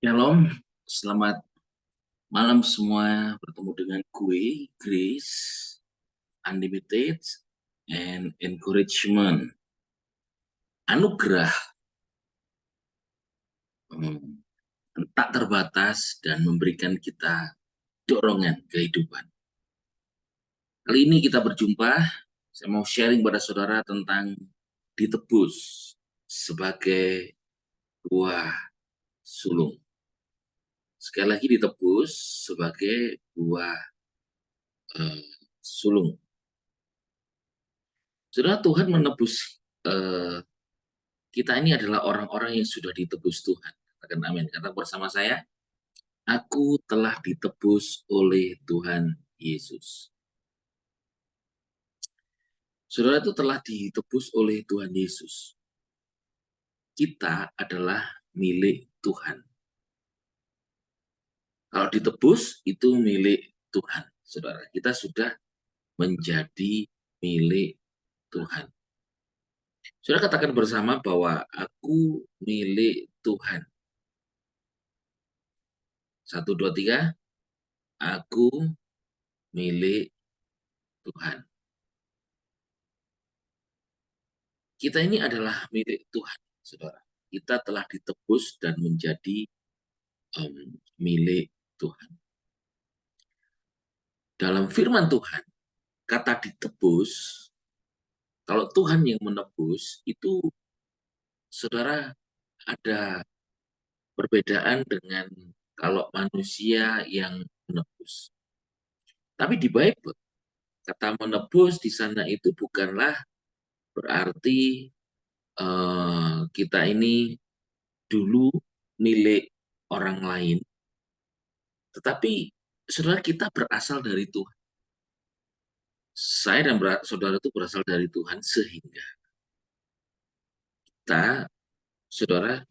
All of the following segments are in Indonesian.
Shalom, selamat malam semua. Bertemu dengan gue, Grace, Unlimited, and Encouragement. Anugerah hmm, tak terbatas dan memberikan kita dorongan kehidupan. Kali ini kita berjumpa, saya mau sharing pada saudara tentang ditebus sebagai buah sulung. Sekali lagi ditebus sebagai buah sulung. Saudara, Tuhan menebus eh, kita ini adalah orang-orang yang sudah ditebus Tuhan. Katakan amin. Kata bersama saya, aku telah ditebus oleh Tuhan Yesus. Saudara itu telah ditebus oleh Tuhan Yesus. Kita adalah milik Tuhan. Kalau ditebus, itu milik Tuhan. Saudara, kita sudah menjadi milik Tuhan. Saudara katakan bersama bahwa aku milik Tuhan. 1, 2, 3. Aku milik Tuhan. Kita ini adalah milik Tuhan, saudara. Kita telah ditebus dan menjadi milik Tuhan. Dalam firman Tuhan, kata ditebus, kalau Tuhan yang menebus, itu saudara ada perbedaan dengan kalau manusia yang menebus. Tapi di Bible, kata menebus di sana itu bukanlah berarti kita ini dulu milik orang lain, tetapi saudara kita berasal dari Tuhan. Saya dan saudara itu berasal dari Tuhan sehingga kita, saudara,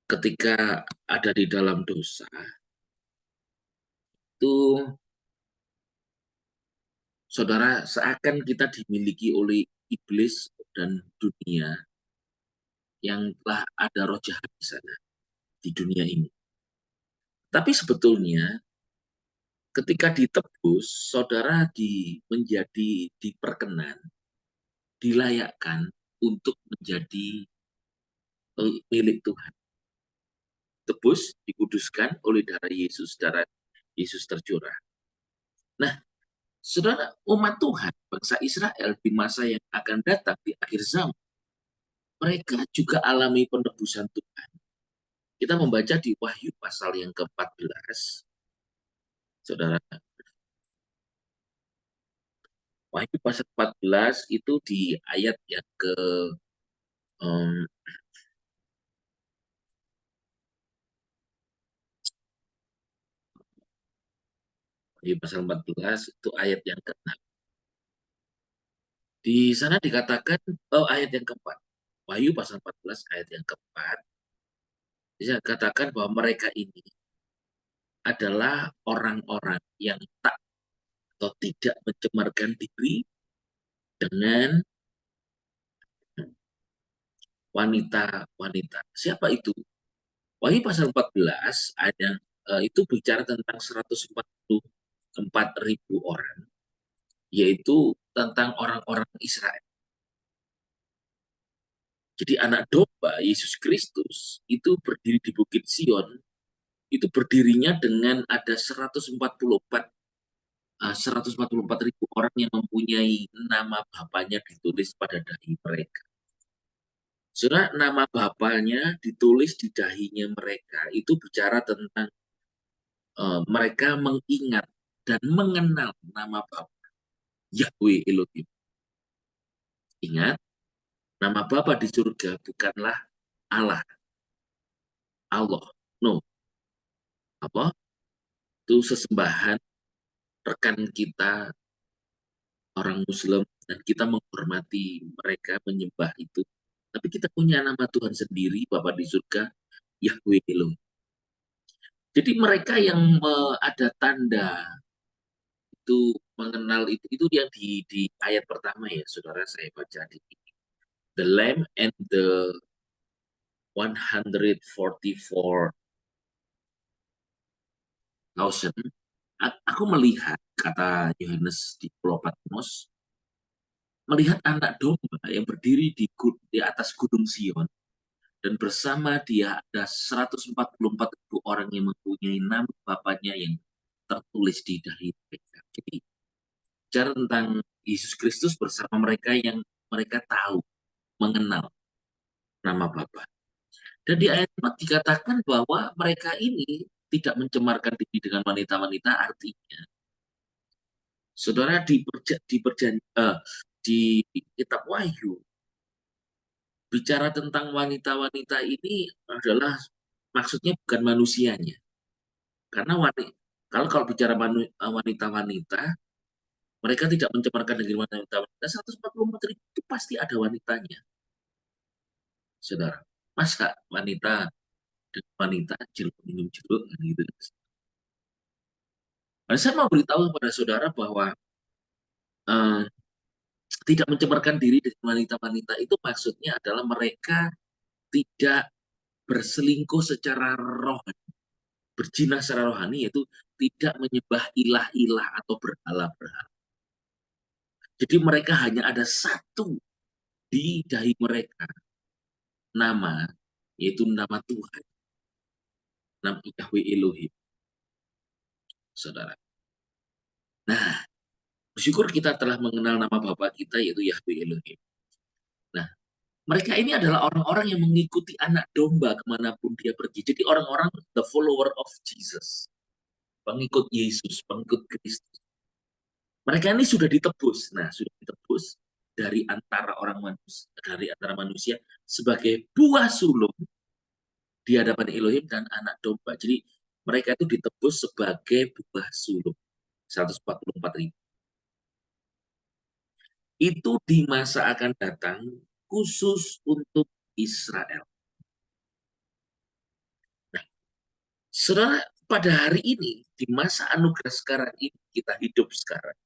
ketika ada di dalam dosa, itu saudara seakan kita dimiliki oleh iblis dan dunia yang telah ada roh jahat di sana, di dunia ini. Tapi sebetulnya ketika ditebus, saudara diperkenan, dilayakkan untuk menjadi milik Tuhan. Tebus, dikuduskan oleh darah Yesus tercurah. Nah, saudara, umat Tuhan, bangsa Israel di masa yang akan datang di akhir zaman, mereka juga alami penebusan Tuhan. Kita membaca di Wahyu pasal yang ke-14, saudara. Wahyu pasal 14 itu di ayat yang ke um, Wahyu pasal 14 itu ayat yang ke-6. Di sana dikatakan, ayat yang keempat. Wahyu pasal 14 ayat yang keempat, dikatakan bahwa mereka ini adalah orang-orang yang tak atau tidak mencemarkan diri dengan wanita-wanita. Siapa itu? Wahyu pasal 14 ada itu bicara tentang 144.000 orang, yaitu tentang orang-orang Israel. Jadi anak domba Yesus Kristus itu berdiri di Bukit Sion, itu berdirinya dengan ada 144.000 orang yang mempunyai nama bapaknya ditulis pada dahi mereka. Saudara, nama bapaknya ditulis di dahinya mereka, itu bicara tentang mereka mengingat dan mengenal nama Bapa, Yahweh Elohim. Ingat, nama Bapa di surga bukanlah Allah. Allah. No. Apa? Itu sesembahan rekan kita, orang Muslim, dan kita menghormati mereka, menyembah itu. Tapi kita punya nama Tuhan sendiri, Bapa di surga, Yahweh Elohim. Jadi mereka yang ada tanda itu mengenal itu yang di ayat pertama ya, saudara, saya baca di the Lamb and the 144 Lausen, aku melihat, kata Yohanes di Pulau Patmos, melihat anak domba yang berdiri di atas gunung Sion, dan bersama dia ada 144.000 orang yang mempunyai nama Bapaknya yang tertulis di dahi mereka. Jadi, bicara tentang Yesus Kristus bersama mereka yang mereka tahu, mengenal nama Bapa. Dan di ayat 4 dikatakan bahwa mereka ini tidak mencemarkan diri dengan wanita-wanita, artinya saudara di kitab Wahyu bicara tentang wanita-wanita ini adalah maksudnya bukan manusianya. Karena kalau bicara wanita-wanita, mereka tidak mencemarkan diri wanita-wanita. 144.000 itu pasti ada wanitanya, saudara. Masa wanita dan wanita jeruk minum jeruk kan gitu. Nah, saya mau beritahu kepada saudara bahwa eh, tidak mencemarkan diri dengan wanita-wanita itu maksudnya adalah mereka tidak berselingkuh secara rohani, berjinah secara rohani, yaitu tidak menyembah ilah-ilah atau berhala-berhala. Jadi mereka hanya ada satu di dahi mereka, nama, yaitu nama Tuhan, nama Yahweh Elohim, saudara. Nah, bersyukur kita telah mengenal nama Bapa kita, yaitu Yahweh Elohim. Nah, mereka ini adalah orang-orang yang mengikuti anak domba kemanapun dia pergi. Jadi orang-orang the follower of Jesus, pengikut Yesus, pengikut Kristus. Mereka ini sudah ditebus. Nah, sudah ditebus dari antara manusia sebagai buah sulung di hadapan Elohim dan anak domba. Jadi mereka itu ditebus sebagai buah sulung. 144.000. Itu di masa akan datang khusus untuk Israel. Nah, saudara, pada hari ini, di masa anugerah sekarang ini, kita hidup sekarang,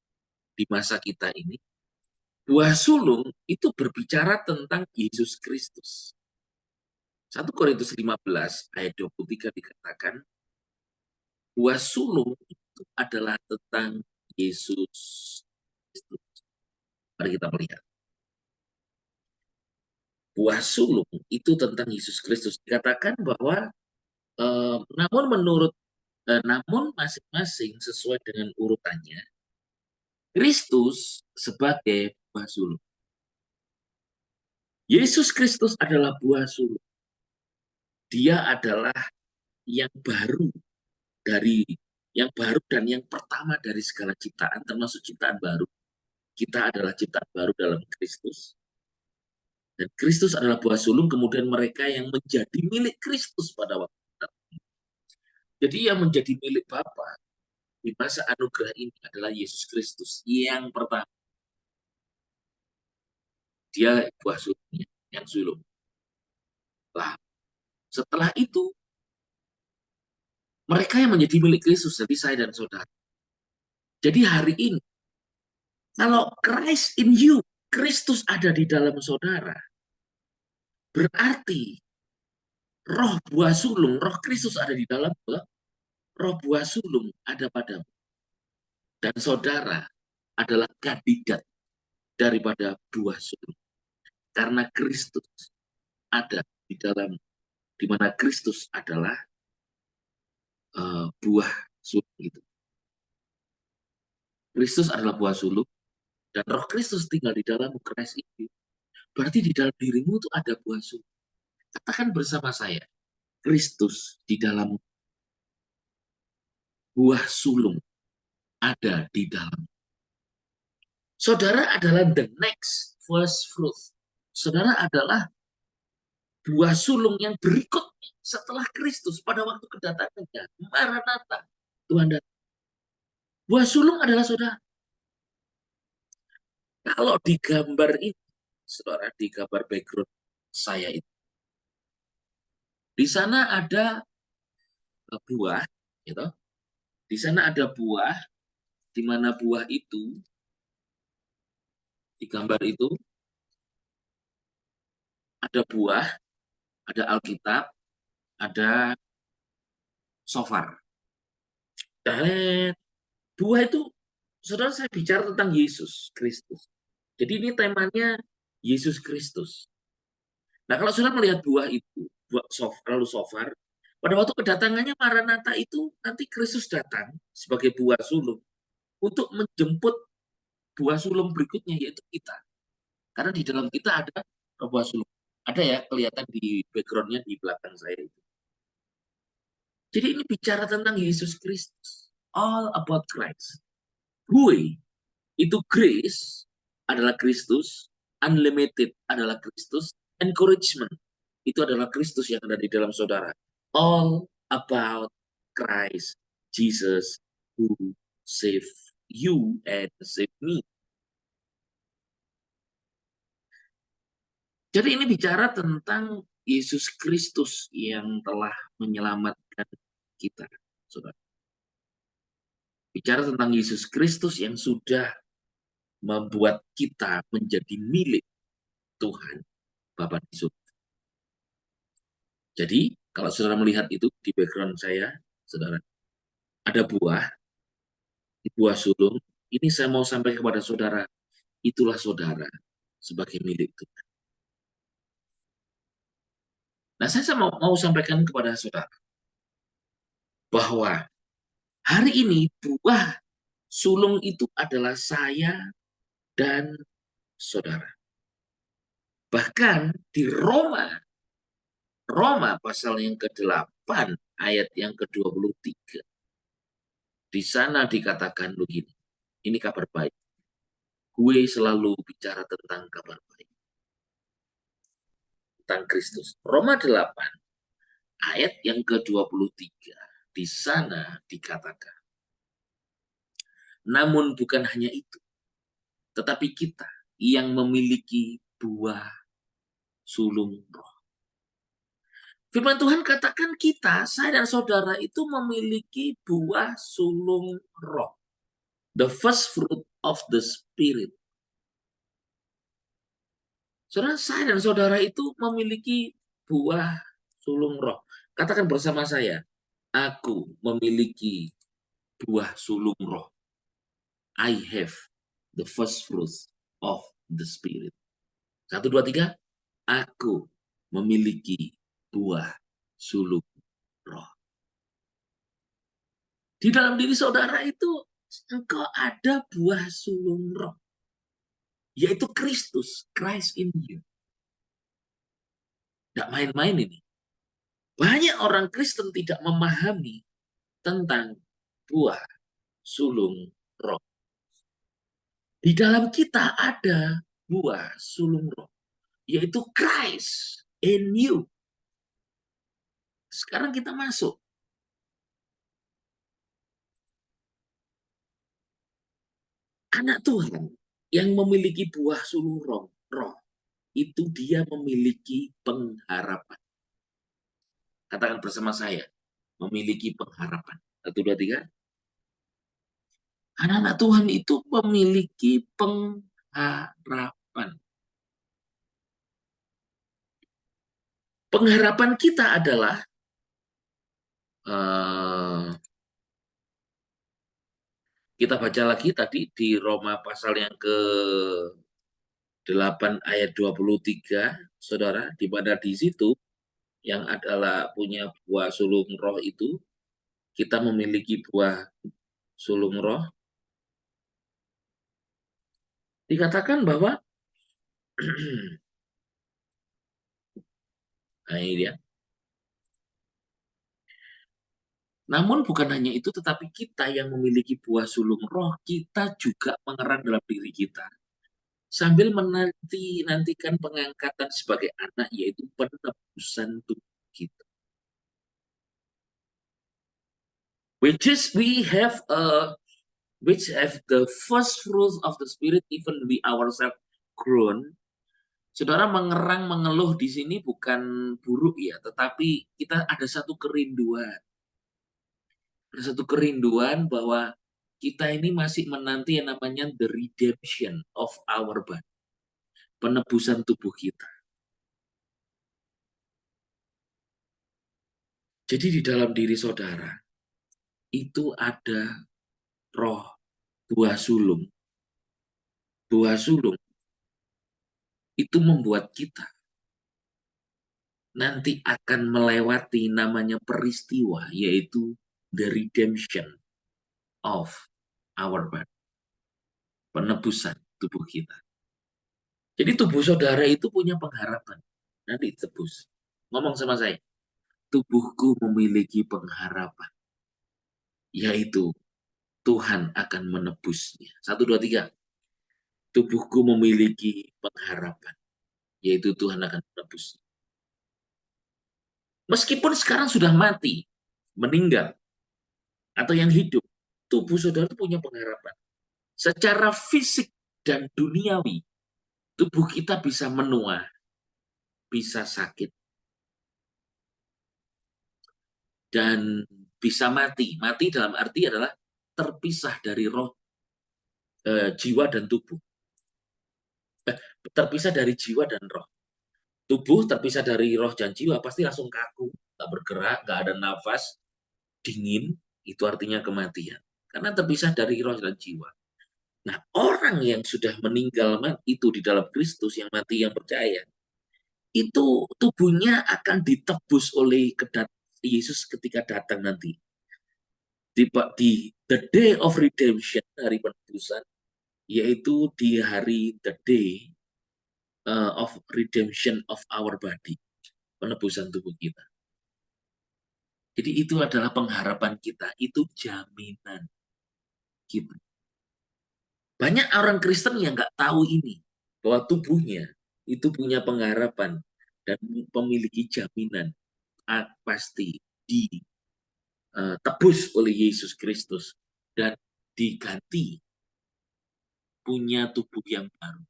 di masa kita ini, buah sulung itu berbicara tentang Yesus Kristus. 1 Korintus 15 ayat 23 dikatakan, buah sulung itu adalah tentang Yesus Kristus. Mari kita melihat. Buah sulung itu tentang Yesus Kristus. Dikatakan bahwa namun masing-masing sesuai dengan urutannya, Kristus sebagai buah sulung. Yesus Kristus adalah buah sulung. Dia adalah yang baru yang baru dan yang pertama dari segala ciptaan, termasuk ciptaan baru. Kita adalah ciptaan baru dalam Kristus. Dan Kristus adalah buah sulung, kemudian mereka yang menjadi milik Kristus pada waktu itu. Jadi yang menjadi milik Bapa di masa anugerah ini adalah Yesus Kristus yang pertama. Dia buah sulungnya, yang sulung. Nah, setelah itu, mereka yang menjadi milik Kristus, jadi saya dan saudara. Jadi hari ini, kalau Christ in you, Kristus ada di dalam saudara, berarti roh buah sulung, roh Kristus ada di dalam roh buah sulung ada padamu. Dan saudara adalah kandidat daripada buah sulung. Karena Kristus ada di dalam, di mana Kristus adalah buah sulung itu. Kristus adalah buah sulung, dan roh Kristus tinggal di dalam Christ itu. Berarti di dalam dirimu itu ada buah sulung. Katakan bersama saya, Kristus di dalam buah sulung ada di dalam. Saudara adalah the next first fruit. Saudara adalah buah sulung yang berikutnya setelah Kristus pada waktu kedatangannya. Maranatha, Tuhan datang. Buah sulung adalah saudara. Kalau di gambar ini, saudara, di gambar background saya itu, di sana ada buah, gitu. Di sana ada buah, di mana buah itu di gambar itu ada buah, ada Alkitab, ada shofar. Buah itu, saudara, saya bicara tentang Yesus Kristus. Jadi ini temanya Yesus Kristus. Nah, kalau saudara melihat buah itu, lalu sofar, pada waktu kedatangannya Maranatha itu nanti Kristus datang sebagai buah sulung untuk menjemput buah sulung berikutnya, yaitu kita. Karena di dalam kita ada buah sulung. Ada ya, kelihatan di background-nya di belakang saya itu. Jadi ini bicara tentang Yesus Kristus. All about Christ. Gue itu grace adalah Kristus, unlimited adalah Kristus, encouragement itu adalah Kristus yang ada di dalam saudara. All about Christ, Jesus who save you and save me. Jadi ini bicara tentang Yesus Kristus yang telah menyelamatkan kita, saudara. Bicara tentang Yesus Kristus yang sudah membuat kita menjadi milik Tuhan Bapa di surga. Jadi, kalau saudara melihat itu di background saya, saudara, ada buah, di buah sulung. Ini saya mau sampaikan kepada saudara, itulah saudara sebagai milik Tuhan. Nah, saya mau sampaikan kepada saudara bahwa hari ini buah sulung itu adalah saya dan saudara. Bahkan di Roma pasal yang ke-8 ayat yang ke-23. Di sana dikatakan begini. Ini kabar baik. Gue selalu bicara tentang kabar baik. Tentang Kristus. Roma 8 ayat yang ke-23. Di sana dikatakan. Namun bukan hanya itu. Tetapi kita yang memiliki buah sulung roh. Firman Tuhan katakan kita, saya dan saudara itu memiliki buah sulung roh. The first fruit of the Spirit. Saudara, saya dan saudara itu memiliki buah sulung roh. Katakan bersama saya, aku memiliki buah sulung roh. I have the first fruit of the Spirit. 1, 2, 3. Aku memiliki buah sulung roh. Di dalam diri saudara itu, engkau ada buah sulung roh. Yaitu Kristus, Christ in you. Tidak main-main ini. Banyak orang Kristen tidak memahami tentang buah sulung roh. Di dalam kita ada buah sulung roh, yaitu Christ in you. Sekarang kita masuk. Anak Tuhan yang memiliki buah sulung roh, itu dia memiliki pengharapan. Katakan bersama saya, memiliki pengharapan. 1, 2, 3. Anak-anak Tuhan itu memiliki pengharapan. Pengharapan kita adalah kita baca lagi tadi di Roma pasal yang ke-8 ayat 23, saudara, di mana di situ yang adalah punya buah sulung roh itu, kita memiliki buah sulung roh. Dikatakan bahwa nah ini dia. Namun bukan hanya itu, tetapi kita yang memiliki buah sulung roh, kita juga mengerang dalam diri kita. Sambil nantikan pengangkatan sebagai anak, yaitu penebusan tubuh kita. Which have the first fruits of the Spirit, even we ourselves grown. Saudara, mengerang, mengeluh di sini bukan buruk ya, tetapi kita ada satu kerinduan. Ada satu kerinduan bahwa kita ini masih menanti yang namanya the redemption of our body. Penebusan tubuh kita. Jadi di dalam diri saudara, itu ada roh buah sulung. Buah sulung itu membuat kita nanti akan melewati namanya peristiwa, yaitu the redemption of our body, penebusan tubuh kita. Jadi tubuh saudara itu punya pengharapan, nanti tebus. Ngomong sama saya, tubuhku memiliki pengharapan, yaitu Tuhan akan menebusnya. 1, 2, 3. Tubuhku memiliki pengharapan, yaitu Tuhan akan menebusnya. Meskipun sekarang sudah mati, meninggal, atau yang hidup, tubuh saudara itu punya pengharapan. Secara fisik dan duniawi, tubuh kita bisa menua, bisa sakit, dan bisa mati. Mati dalam arti adalah terpisah dari roh, jiwa dan tubuh. Terpisah dari jiwa dan roh. Tubuh terpisah dari roh dan jiwa pasti langsung kaku, nggak bergerak, nggak ada nafas, dingin, itu artinya kematian. Karena terpisah dari roh dan jiwa. Nah, orang yang sudah meninggal itu di dalam Kristus, yang mati, yang percaya, itu tubuhnya akan ditebus oleh Yesus ketika datang nanti. Di the day of redemption, hari penebusan, yaitu di hari the day of redemption of our body, penebusan tubuh kita. Jadi itu adalah pengharapan kita, itu jaminan kita. Banyak orang Kristen yang nggak tahu ini, bahwa tubuhnya itu punya pengharapan dan memiliki jaminan pasti ditebus oleh Yesus Kristus dan diganti punya tubuh yang baru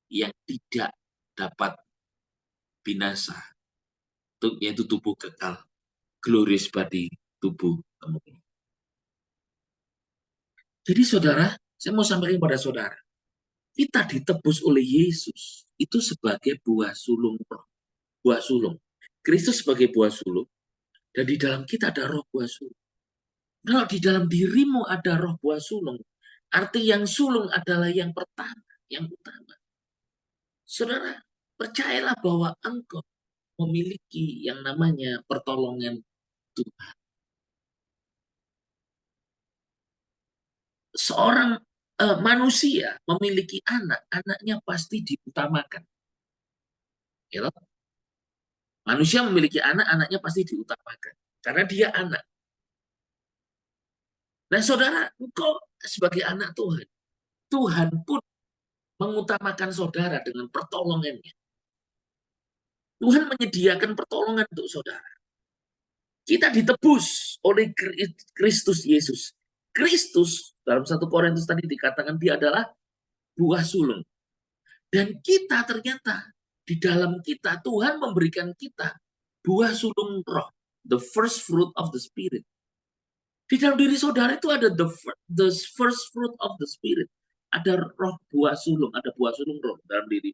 yang tidak dapat binasa, yaitu tubuh kekal, glorious body, tubuh kemuliaan. Jadi saudara, saya mau sampaikan kepada saudara, kita ditebus oleh Yesus itu sebagai buah sulung roh. Buah sulung. Kristus sebagai buah sulung, dan di dalam kita ada roh buah sulung. Kalau di dalam dirimu ada roh buah sulung, arti yang sulung adalah yang pertama, yang utama. Saudara, percayalah bahwa engkau memiliki yang namanya pertolongan Tuhan. Seorang manusia memiliki anak, anaknya pasti diutamakan. Ya, manusia memiliki anak, anaknya pasti diutamakan. Karena dia anak. Nah saudara, engkau sebagai anak Tuhan, Tuhan pun mengutamakan saudara dengan pertolongannya. Tuhan menyediakan pertolongan untuk saudara. Kita ditebus oleh Kristus Yesus. Kristus, dalam 1 Korintus tadi dikatakan dia adalah buah sulung. Dan kita ternyata, di dalam kita, Tuhan memberikan kita buah sulung roh. The first fruit of the Spirit. Di dalam diri saudara itu ada the first fruit of the Spirit. Ada roh buah sulung, ada buah sulung roh dalam diri.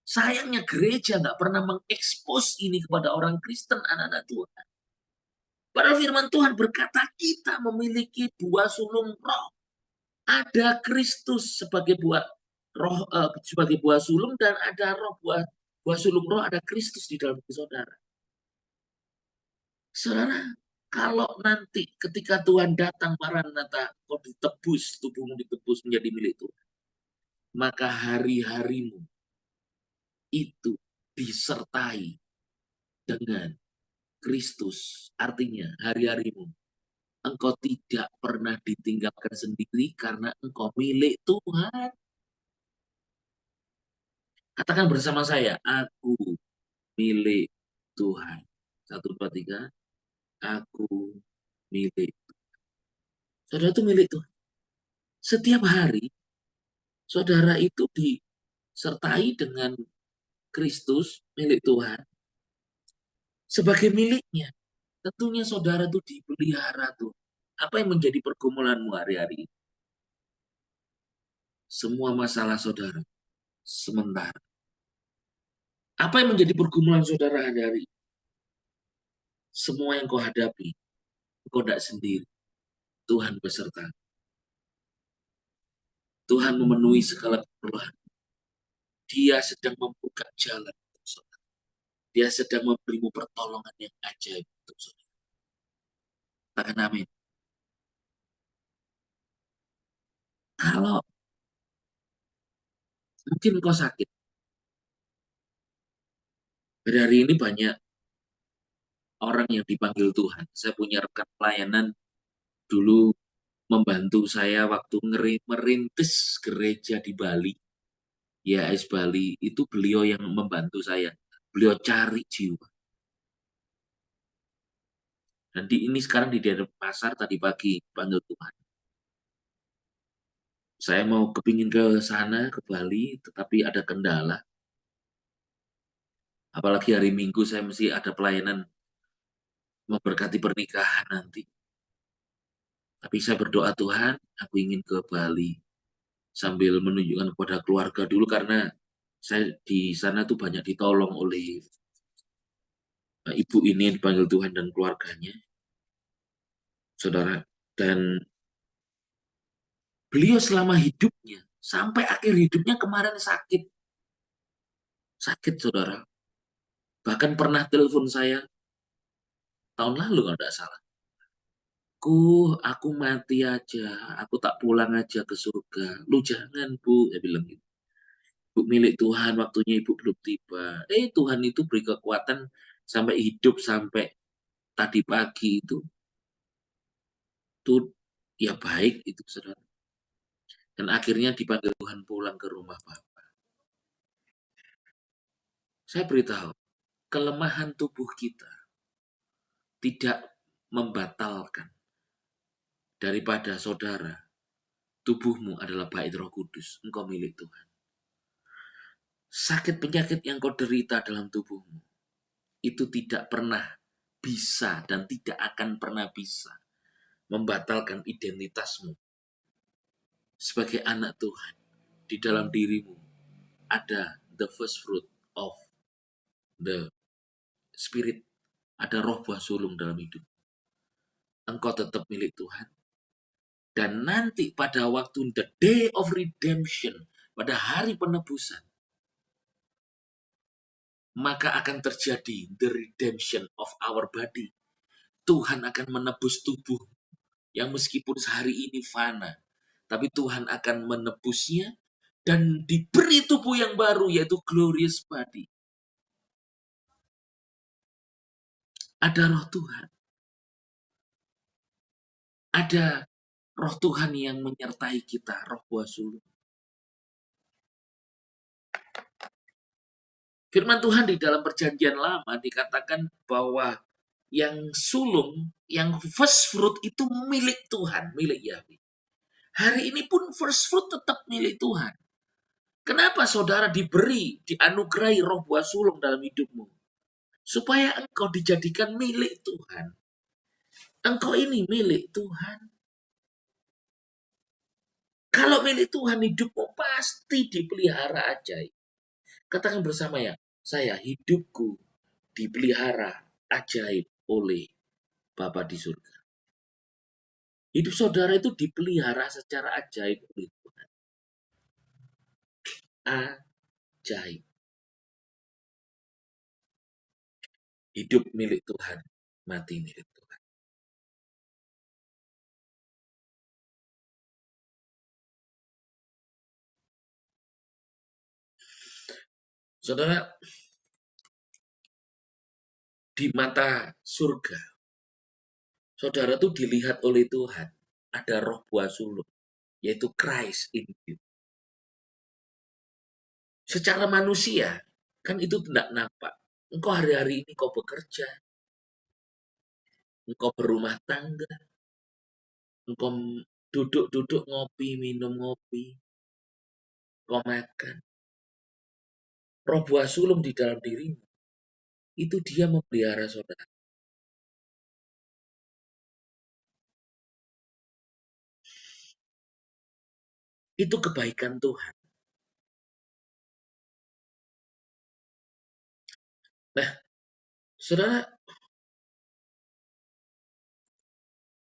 Sayangnya gereja nggak pernah mengekspos ini kepada orang Kristen, anak-anak Tuhan. Padahal firman Tuhan berkata kita memiliki buah sulung roh. Ada Kristus sebagai buah roh, sebagai buah sulung, dan ada roh buah sulung roh, ada Kristus di dalam diri saudara. Saudara, kalau nanti ketika Tuhan datang, Maranatha, kau ditebus, tubuhmu ditebus menjadi milik Tuhan, maka hari-harimu itu disertai dengan Kristus. Artinya hari-harimu engkau tidak pernah ditinggalkan sendiri karena engkau milik Tuhan. Katakan bersama saya, aku milik Tuhan. 1, 2, 3. Aku milik. Saudara itu milik Tuhan. Setiap hari, saudara itu disertai dengan Kristus, milik Tuhan. Sebagai miliknya, tentunya saudara itu dipelihara tuh. Apa yang menjadi pergumulanmu hari-hari? Semua masalah saudara sementara. Apa yang menjadi pergumulan saudara hari-hari? Semua yang kau hadapi engkau tidak sendiri. Tuhan beserta. Tuhan memenuhi segala keperluan. Dia sedang membuka jalan untuk saudara. Dia sedang memberimu pertolongan yang ajaib untuk saudara. Katakan amin. Kalau mungkin kau sakit, hari ini banyak orang yang dipanggil Tuhan. Saya punya rekan pelayanan dulu membantu saya waktu merintis gereja di Bali, YAS Bali, itu beliau yang membantu saya. Beliau cari jiwa. Dan ini sekarang di daerah pasar tadi pagi panggil Tuhan. Saya mau kepingin ke sana, ke Bali, tetapi ada kendala. Apalagi hari Minggu saya mesti ada pelayanan memberkati pernikahan nanti. Tapi saya berdoa Tuhan, aku ingin ke Bali sambil menunjukkan kepada keluarga dulu karena saya di sana tuh banyak ditolong oleh ibu ini yang dipanggil Tuhan dan keluarganya, saudara. Dan beliau selama hidupnya, sampai akhir hidupnya kemarin sakit. Sakit, saudara. Bahkan pernah telepon saya tahun lalu kalau tidak salah. Aku mati aja, aku tak pulang aja ke surga. Lu jangan, Bu, saya bilang gitu. Bu milik Tuhan, waktunya ibu belum tiba. Tuhan itu beri kekuatan sampai hidup sampai tadi pagi itu ya baik itu saudara. Dan akhirnya dipanggil Tuhan pulang ke rumah Bapak. Saya beritahu, kelemahan tubuh kita tidak membatalkan daripada saudara. Tubuhmu adalah bait Roh Kudus, engkau milik Tuhan. Sakit penyakit yang kau derita dalam tubuhmu itu tidak pernah bisa dan tidak akan pernah bisa membatalkan identitasmu sebagai anak Tuhan. Di dalam dirimu ada the first fruit of the Spirit, ada roh buah sulung dalam hidup. Engkau tetap milik Tuhan. Dan nanti pada waktu the day of redemption, pada hari penebusan, maka akan terjadi the redemption of our body. Tuhan akan menebus tubuh yang meskipun sehari ini fana, tapi Tuhan akan menebusnya dan diberi tubuh yang baru, yaitu glorious body. Ada roh Tuhan. Ada roh Tuhan yang menyertai kita, roh buah sulung. Firman Tuhan di dalam perjanjian lama dikatakan bahwa yang sulung, yang first fruit itu milik Tuhan, milik Yahweh. Hari ini pun first fruit tetap milik Tuhan. Kenapa saudara dianugerahi roh buah sulung dalam hidupmu? Supaya engkau dijadikan milik Tuhan. Engkau ini milik Tuhan. Kalau milik Tuhan, hidupmu pasti dipelihara ajaib. Katakan bersama ya, saya hidupku dipelihara ajaib oleh Bapa di surga. Hidup saudara itu dipelihara secara ajaib oleh Tuhan. Ajaib. Hidup milik Tuhan, mati milik Tuhan. Saudara, di mata surga, saudara itu dilihat oleh Tuhan. Ada roh buah sulung, yaitu Christ in you. Secara manusia, kan itu tidak nampak. Engkau hari-hari ini kau bekerja, engkau berumah tangga, engkau duduk-duduk ngopi, minum ngopi, kau makan. Roh buah sulung di dalam dirimu, itu dia memelihara saudara. Itu kebaikan Tuhan. Nah, saudara,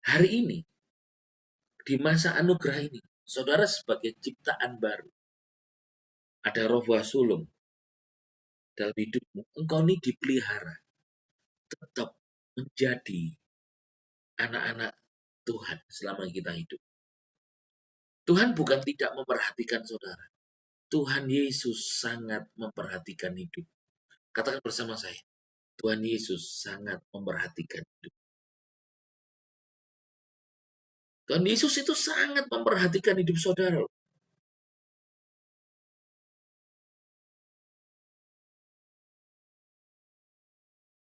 Hari ini, di masa anugerah ini, saudara sebagai ciptaan baru, ada roh sulung dalam hidupmu, engkau ini dipelihara, tetap menjadi anak-anak Tuhan selama kita hidup. Tuhan bukan tidak memperhatikan saudara. Tuhan Yesus sangat memperhatikan hidup. Katakan bersama saya, Tuhan Yesus sangat memperhatikan hidup. Tuhan Yesus itu sangat memperhatikan hidup saudara.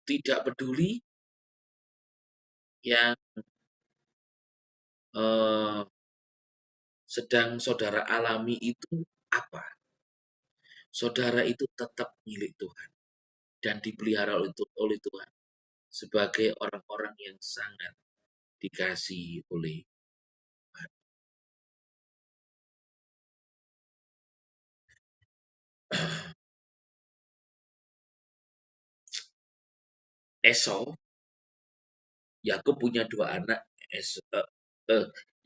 Tidak peduli yang eh, sedang saudara alami itu apa. Saudara itu tetap milik Tuhan dan dipelihara oleh Tuhan sebagai orang-orang yang sangat dikasihi oleh Tuhan. Esau, Yakub punya dua anak.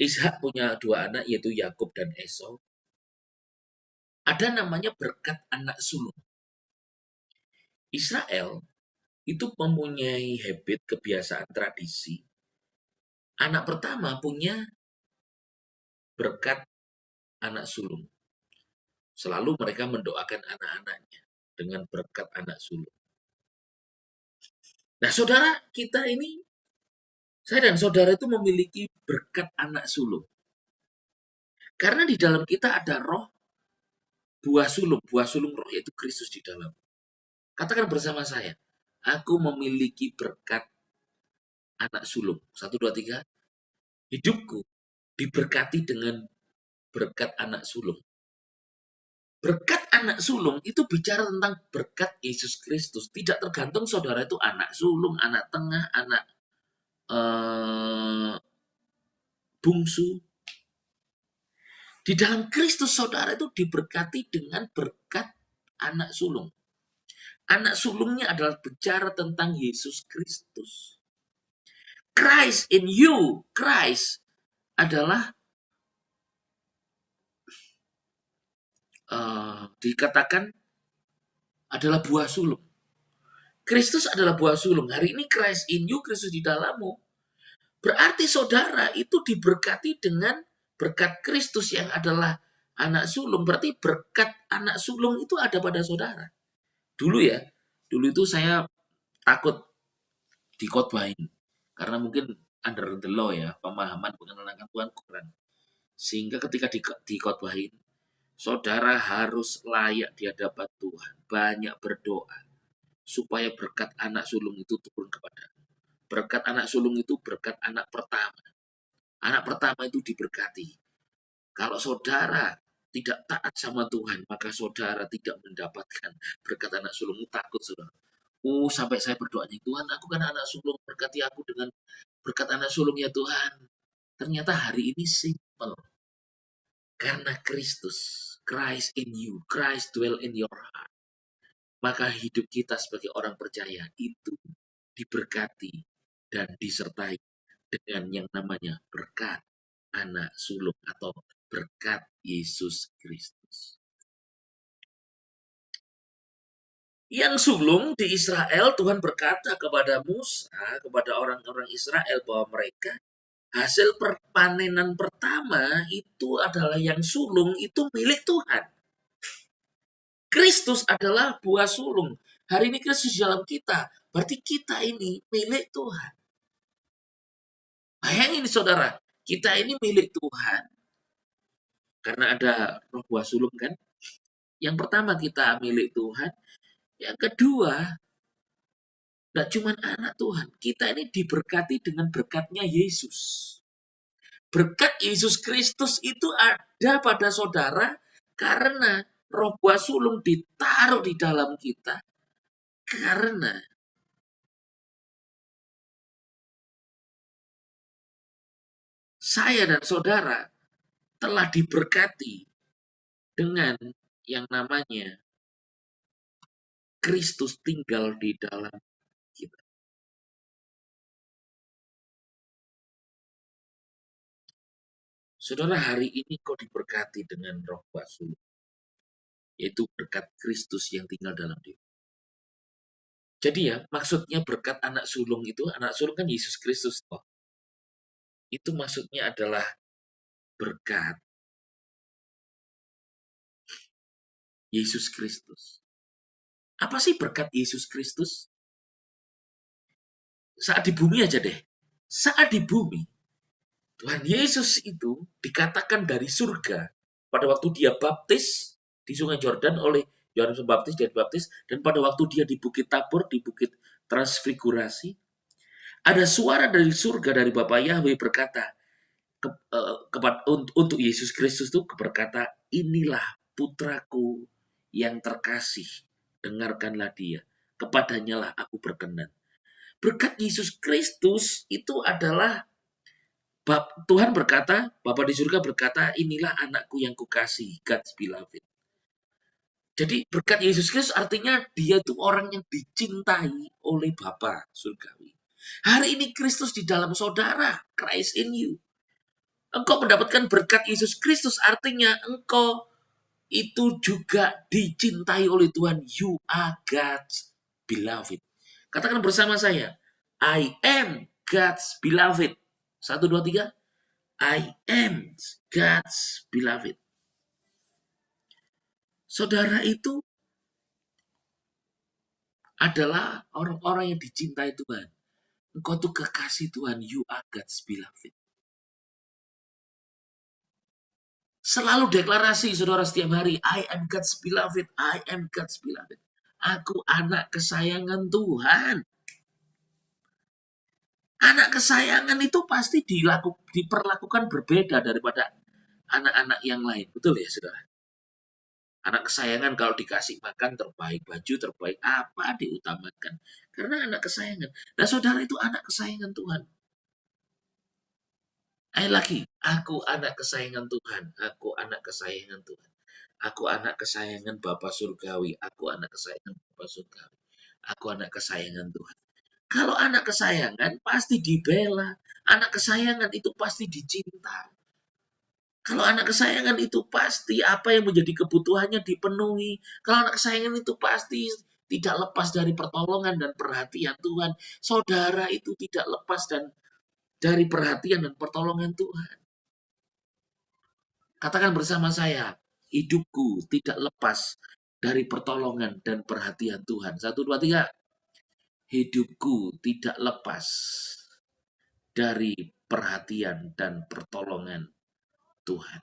Ishak punya dua anak yaitu Yakub dan Esau. Ada namanya berkat anak sulung. Israel itu mempunyai habit, kebiasaan, tradisi. Anak pertama punya berkat anak sulung. Selalu mereka mendoakan anak-anaknya dengan berkat anak sulung. Nah, saudara kita ini, saya dan saudara itu memiliki berkat anak sulung. Karena di dalam kita ada roh buah sulung roh yaitu Kristus di dalam. Katakan bersama saya, aku memiliki berkat anak sulung. 1, 2, 3. Hidupku diberkati dengan berkat anak sulung. Berkat anak sulung itu bicara tentang berkat Yesus Kristus. Tidak tergantung saudara itu anak sulung, anak tengah, anak bungsu. Di dalam Kristus saudara itu diberkati dengan berkat anak sulung. Anak sulungnya adalah bicara tentang Yesus Kristus. Christ in you. Christ adalah dikatakan adalah buah sulung. Kristus adalah buah sulung. Hari ini Christ in you, Kristus di dalammu. Berarti saudara itu diberkati dengan berkat Kristus yang adalah anak sulung. Berarti berkat anak sulung itu ada pada saudara. Dulu itu saya takut dikotbahin. Karena mungkin under the law pemahaman pengenalan Tuhan kurang. Sehingga ketika dikotbahin, saudara harus layak di hadapan Tuhan. Banyak berdoa. Supaya berkat anak sulung itu turun kepada. Berkat anak sulung itu berkat anak pertama. Anak pertama itu diberkati. Kalau saudara tidak taat sama Tuhan, maka saudara tidak mendapatkan berkat anak sulung. Takut saudara. Sampai saya berdoanya, Tuhan aku kan anak sulung, berkati aku dengan berkat anak sulung ya Tuhan. Ternyata hari ini simple. Karena Kristus, Christ in you, Christ dwell in your heart. Maka hidup kita sebagai orang percaya itu diberkati dan disertai dengan yang namanya berkat anak sulung atau berkat Yesus Kristus. Yang sulung di Israel, Tuhan berkata kepada Musa, kepada orang-orang Israel bahwa mereka hasil perpanenan pertama itu adalah yang sulung itu milik Tuhan. Kristus adalah buah sulung. Hari ini Kristus dalam kita, berarti kita ini milik Tuhan. Bayangin saudara, kita ini milik Tuhan. Karena ada roh buah sulung kan. Yang pertama kita milik Tuhan. Yang kedua, tidak cuma anak Tuhan. Kita ini diberkati dengan berkatnya Yesus. Berkat Yesus Kristus itu ada pada saudara karena roh buah sulung ditaruh di dalam kita. Karena saya dan saudara telah diberkati dengan yang namanya Kristus tinggal di dalam kita. Saudara, hari ini kau diberkati dengan roh basuh, yaitu berkat Kristus yang tinggal dalam diri. Jadi ya, maksudnya berkat anak sulung itu, anak sulung kan Yesus Kristus. Toh. Itu maksudnya adalah berkat Yesus Kristus. Apa sih berkat Yesus Kristus? Saat di bumi aja deh. Saat di bumi, Tuhan Yesus itu dikatakan dari surga pada waktu dia baptis di Sungai Yordan oleh Yohanes Pembaptis dan baptis, dan pada waktu dia di Bukit Tabor, di Bukit Transfigurasi, ada suara dari surga dari Bapa Yahweh berkata untuk Yesus Kristus itu berkata, inilah putraku yang terkasih, dengarkanlah dia, kepadanya lah aku berkenan. Berkat Yesus Kristus itu adalah Tuhan berkata, Bapa di surga berkata, inilah anakku yang kukasih, God's beloved. Jadi berkat Yesus Kristus artinya dia itu orang yang dicintai oleh Bapa surgawi. Hari ini Kristus di dalam saudara, Christ in you. Engkau mendapatkan berkat Yesus Kristus artinya engkau itu juga dicintai oleh Tuhan. You are God's beloved. Katakan bersama saya, I am God's beloved. 1, 2, 3. I am God's beloved. Saudara itu adalah orang-orang yang dicintai Tuhan. Engkau tuh kekasih Tuhan. You are God's beloved. Selalu deklarasi saudara setiap hari. I am God's beloved. I am God's beloved. Aku anak kesayangan Tuhan. Anak kesayangan itu pasti diperlakukan berbeda daripada anak-anak yang lain. Betul ya saudara? Anak kesayangan kalau dikasih makan terbaik, baju terbaik, apa diutamakan. Karena anak kesayangan. Nah saudara itu anak kesayangan Tuhan. Lagi, aku anak kesayangan Tuhan. Aku anak kesayangan Tuhan. Aku anak kesayangan Bapa Surgawi. Aku anak kesayangan Bapa Surgawi. Aku anak kesayangan Tuhan. Kalau anak kesayangan pasti dibela. Anak kesayangan itu pasti dicinta. Kalau anak kesayangan itu pasti apa yang menjadi kebutuhannya dipenuhi. Kalau anak kesayangan itu pasti tidak lepas dari pertolongan dan perhatian Tuhan. Saudara itu tidak lepas dari perhatian dan pertolongan Tuhan. Katakan bersama saya, hidupku tidak lepas dari pertolongan dan perhatian Tuhan. 1, 2, 3. Hidupku tidak lepas dari perhatian dan pertolongan Tuhan.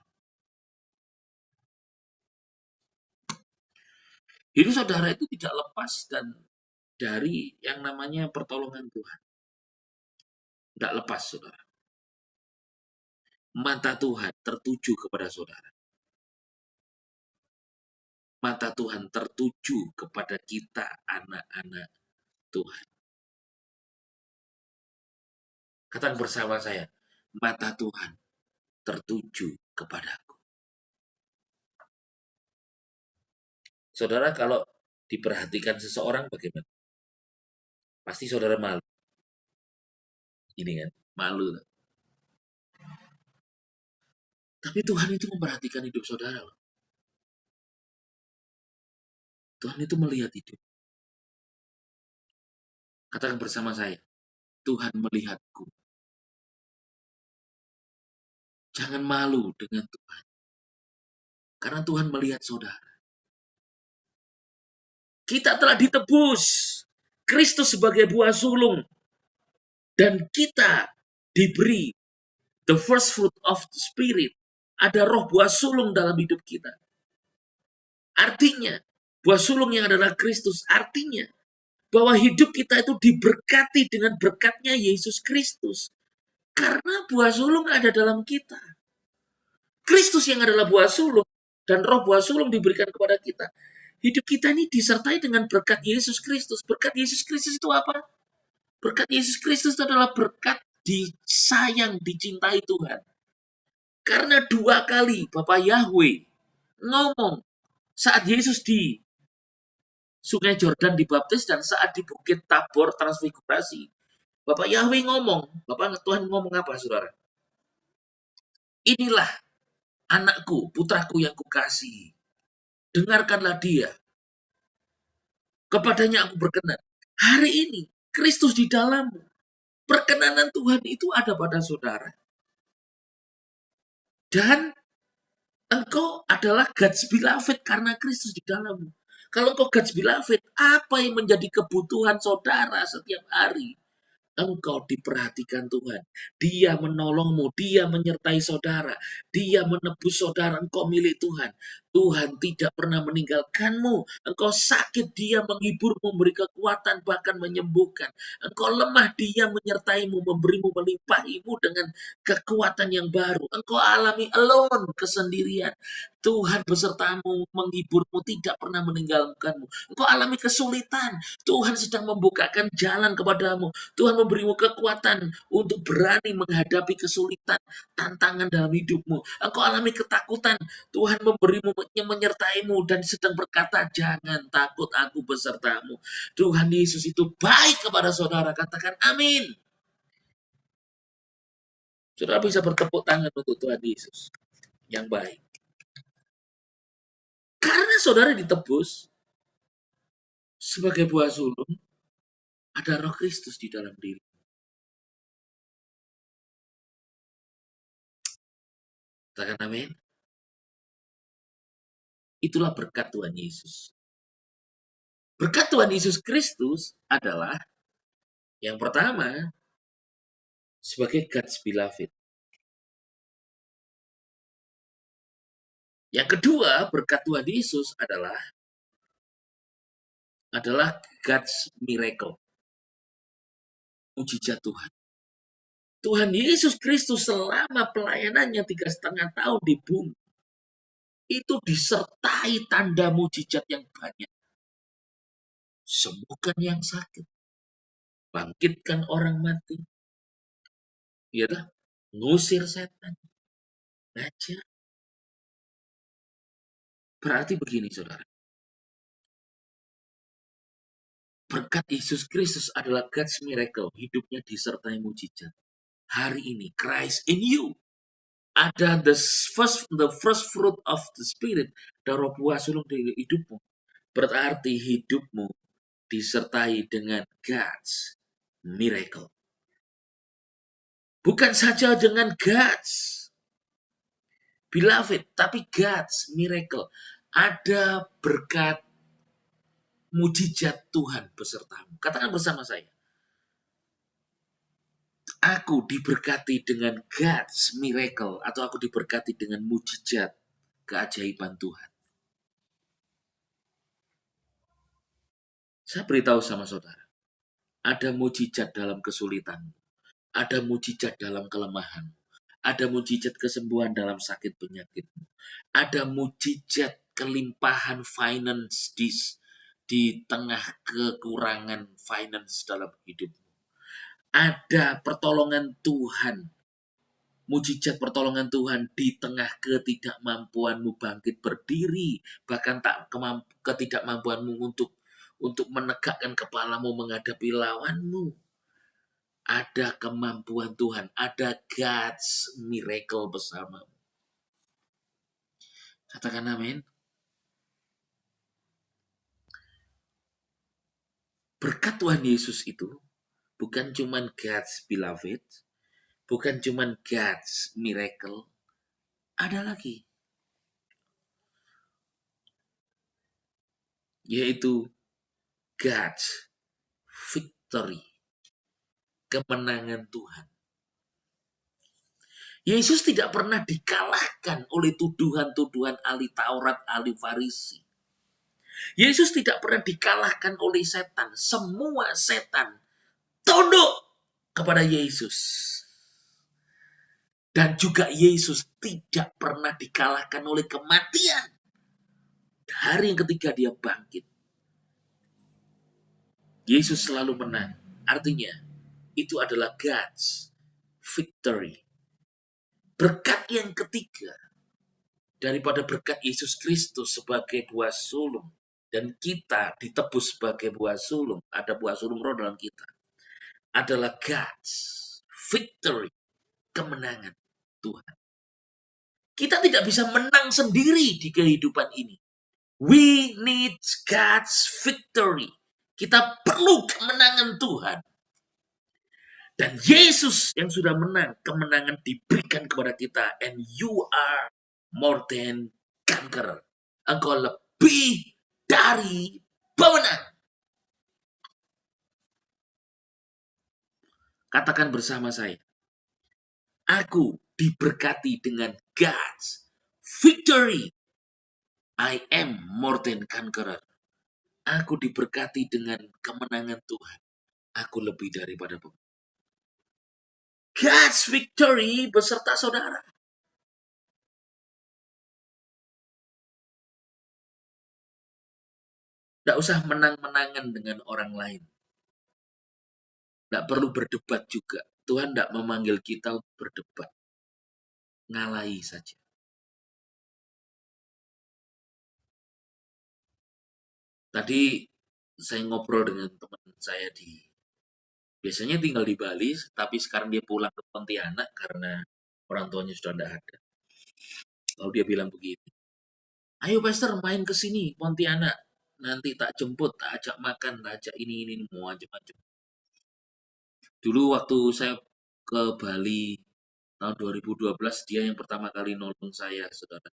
Hidup saudara itu tidak lepas dari yang namanya pertolongan Tuhan. Tidak lepas, saudara. Mata Tuhan tertuju kepada saudara. Mata Tuhan tertuju kepada kita, anak-anak Tuhan. Katakan bersama saya, mata Tuhan tertuju kepadaku. Saudara, kalau diperhatikan seseorang bagaimana? Pasti saudara malu. Ini kan, malu. Tapi Tuhan itu memperhatikan hidup saudara. Tuhan itu melihat hidup. Katakan bersama saya, Tuhan melihatku. Jangan malu dengan Tuhan. Karena Tuhan melihat saudara. Kita telah ditebus. Kristus sebagai buah sulung. Dan kita diberi the first fruit of the Spirit. Ada roh buah sulung dalam hidup kita. Artinya, buah sulung yang adalah Kristus. Artinya, bahwa hidup kita itu diberkati dengan berkatnya Yesus Kristus. Karena buah sulung ada dalam kita. Kristus yang adalah buah sulung dan roh buah sulung diberikan kepada kita. Hidup kita ini disertai dengan berkat Yesus Kristus. Berkat Yesus Kristus itu apa? Berkat Yesus Kristus itu adalah berkat disayang, dicintai Tuhan. Karena 2 kali Bapak Yahweh ngomong saat Yesus di Sungai Yordan dibaptis dan saat di Bukit Tabor Transfigurasi. Bapak Yahweh ngomong, Bapak Tuhan ngomong apa saudara? Inilah anakku, putraku yang kukasihi. Dengarkanlah dia. Kepadanya aku berkenan. Hari ini, Kristus di dalammu. Perkenanan Tuhan itu ada pada saudara. Dan engkau adalah God's beloved karena Kristus di dalammu. Kalau engkau God's beloved, apa yang menjadi kebutuhan saudara setiap hari? Engkau diperhatikan Tuhan. Dia menolongmu, dia menyertai saudara, dia menebus saudara, engkau milik Tuhan. Tuhan tidak pernah meninggalkanmu. Engkau sakit, dia menghiburmu, memberi kekuatan, bahkan menyembuhkan. Engkau lemah, dia menyertaimu, memberimu, melimpahimu dengan kekuatan yang baru. Engkau alami alone, kesendirian. Tuhan besertamu, menghiburmu, tidak pernah meninggalkanmu. Engkau alami kesulitan, Tuhan sedang membukakan jalan kepadamu. Tuhan memberimu kekuatan untuk berani menghadapi kesulitan, tantangan dalam hidupmu. Engkau alami ketakutan, Tuhan memberimu, menyertaimu dan sedang berkata, jangan takut, aku besertamu. Tuhan Yesus itu baik kepada saudara. Katakan amin. Saudara bisa bertepuk tangan untuk Tuhan Yesus yang baik. Karena saudara ditebus sebagai buah sulung, ada Roh Kristus di dalam diri. Katakan amin. Itulah berkat Tuhan Yesus. Berkat Tuhan Yesus Kristus adalah yang pertama sebagai God's beloved. Yang kedua, berkat Tuhan Yesus adalah God's miracle. Mujizat Tuhan. Tuhan Yesus Kristus selama pelayanannya 3,5 tahun di bumi, itu disertai tanda mujizat yang banyak. Sembuhkan yang sakit, bangkitkan orang mati, ya, ngusir setan, ngajar. Berarti begini, saudara. Berkat Yesus Kristus adalah God's miracle. Hidupnya disertai mujizat. Hari ini, Christ in you. Ada the first fruit of the Spirit. Roh buah sulung di hidupmu. Berarti hidupmu disertai dengan God's miracle. Bukan saja dengan God's beloved, tapi God's miracle. Ada berkat mujizat Tuhan besertamu. Katakan bersama saya. Aku diberkati dengan God's miracle, atau aku diberkati dengan mujizat keajaiban Tuhan. Saya beritahu sama saudara, ada mujizat dalam kesulitan, ada mujizat dalam kelemahan, ada mujizat kesembuhan dalam sakit penyakitmu, ada mujizat kelimpahan finance di tengah kekurangan finance dalam hidupmu. Ada pertolongan Tuhan, mujizat pertolongan Tuhan di tengah ketidakmampuanmu bangkit berdiri, bahkan ketidakmampuanmu untuk menegakkan kepalamu menghadapi lawanmu. Ada kemampuan Tuhan, ada God's miracle bersamamu. Katakan amin. Berkat Tuhan Yesus itu bukan cuma God's beloved, bukan cuma God's miracle, ada lagi, yaitu God's victory, kemenangan Tuhan. Yesus tidak pernah dikalahkan oleh tuduhan-tuduhan ahli Taurat, ahli Farisi. Yesus tidak pernah dikalahkan oleh setan. Semua setan tunduk kepada Yesus. Dan juga Yesus tidak pernah dikalahkan oleh kematian. Hari yang ketiga dia bangkit. Yesus selalu menang. Artinya, itu adalah God's victory. Berkat yang ketiga, daripada berkat Yesus Kristus sebagai buah sulung, dan kita ditebus sebagai buah sulung, ada buah sulung roh dalam kita, adalah God's victory, kemenangan Tuhan. Kita tidak bisa menang sendiri di kehidupan ini. We need God's victory. Kita perlu kemenangan Tuhan. Dan Yesus yang sudah menang, kemenangan diberikan kepada kita. And you are more than conqueror. Engkau lebih dari pemenang. Katakan bersama saya. Aku diberkati dengan God's victory. I am more than conqueror. Aku diberkati dengan kemenangan Tuhan. Aku lebih daripada pemenang. God's victory beserta saudara. Tidak usah menang-menangan dengan orang lain. Tidak perlu berdebat juga. Tuhan tidak memanggil kita untuk berdebat. Ngalahi saja. Tadi saya ngobrol dengan teman saya biasanya tinggal di Bali, tapi sekarang dia pulang ke Pontianak karena orang tuanya sudah tidak ada. Lalu dia bilang begini, ayo Pastor main ke sini Pontianak, nanti tak jemput, tak ajak makan, tak ajak ini mau macam-macam. Dulu waktu saya ke Bali tahun 2012, dia yang pertama kali nolong saya, saudara.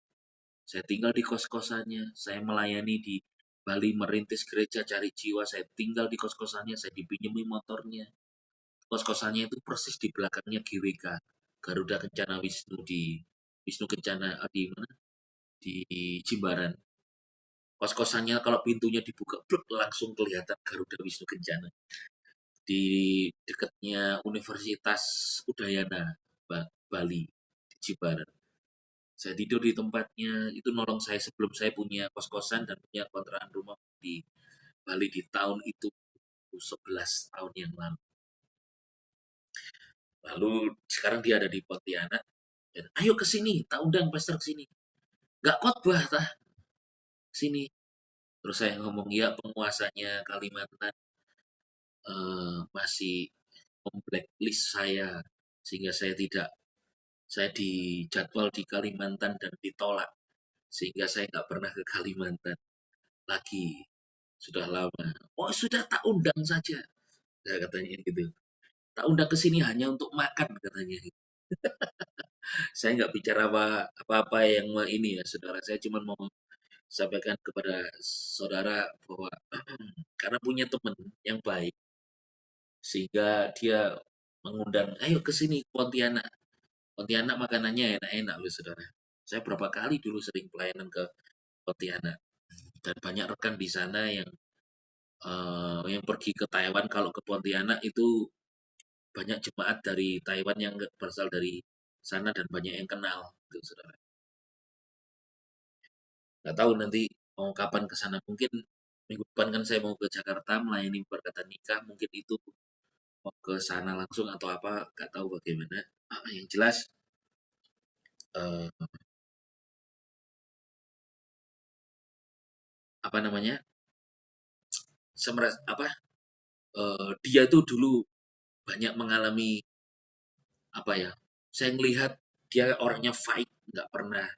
Saya tinggal di kos-kosannya, saya melayani di Bali merintis gereja cari jiwa, saya tinggal di kos-kosannya, saya dipinjami motornya. Kos-kosannya itu persis di belakangnya GWK, Garuda Kencana Wisnu di Wisnu Kencana di mana? Di Jimbaran. Kos-kosannya kalau pintunya dibuka, langsung kelihatan Garuda Wisnu Kencana. Di dekatnya Universitas Udayana, Bali, di Jimbaran. Saya tidur di tempatnya, itu nolong saya sebelum saya punya kos-kosan dan punya kontrakan rumah di Bali di tahun itu 11 tahun yang lalu. Lalu sekarang dia ada di Pontianak. Dan, ayo ke sini, tak undang pastor ke sini. Gak khotbah tah sini. Terus saya ngomong, ya penguasanya Kalimantan masih memblacklist saya sehingga saya dijadwal di Kalimantan dan ditolak sehingga saya nggak pernah ke Kalimantan lagi, sudah lama. Oh sudah, tak undang saja, nah, katanya gitu. Tak undang ke sini hanya untuk makan katanya. Saya nggak bicara apa-apa yang ini ya saudara, saya cuma mau sampaikan kepada saudara bahwa karena punya teman yang baik sehingga dia mengundang, ayo ke sini Pontianak. Pontianak makanannya enak-enak loh saudara. Saya berapa kali dulu sering pelayanan ke Pontianak dan banyak rekan di sana yang pergi ke Taiwan. Kalau ke Pontianak itu banyak jemaat dari Taiwan yang berasal dari sana dan banyak yang kenal, gitu, saudara. Nggak tahu nanti mau kapan ke sana. Mungkin minggu depan kan saya mau ke Jakarta melayani perkataan nikah. Mungkin itu mau ke sana langsung atau apa, nggak tahu bagaimana. Yang jelas eh, apa namanya? Dia itu dulu banyak mengalami apa ya? Saya melihat dia orangnya fight, nggak pernah.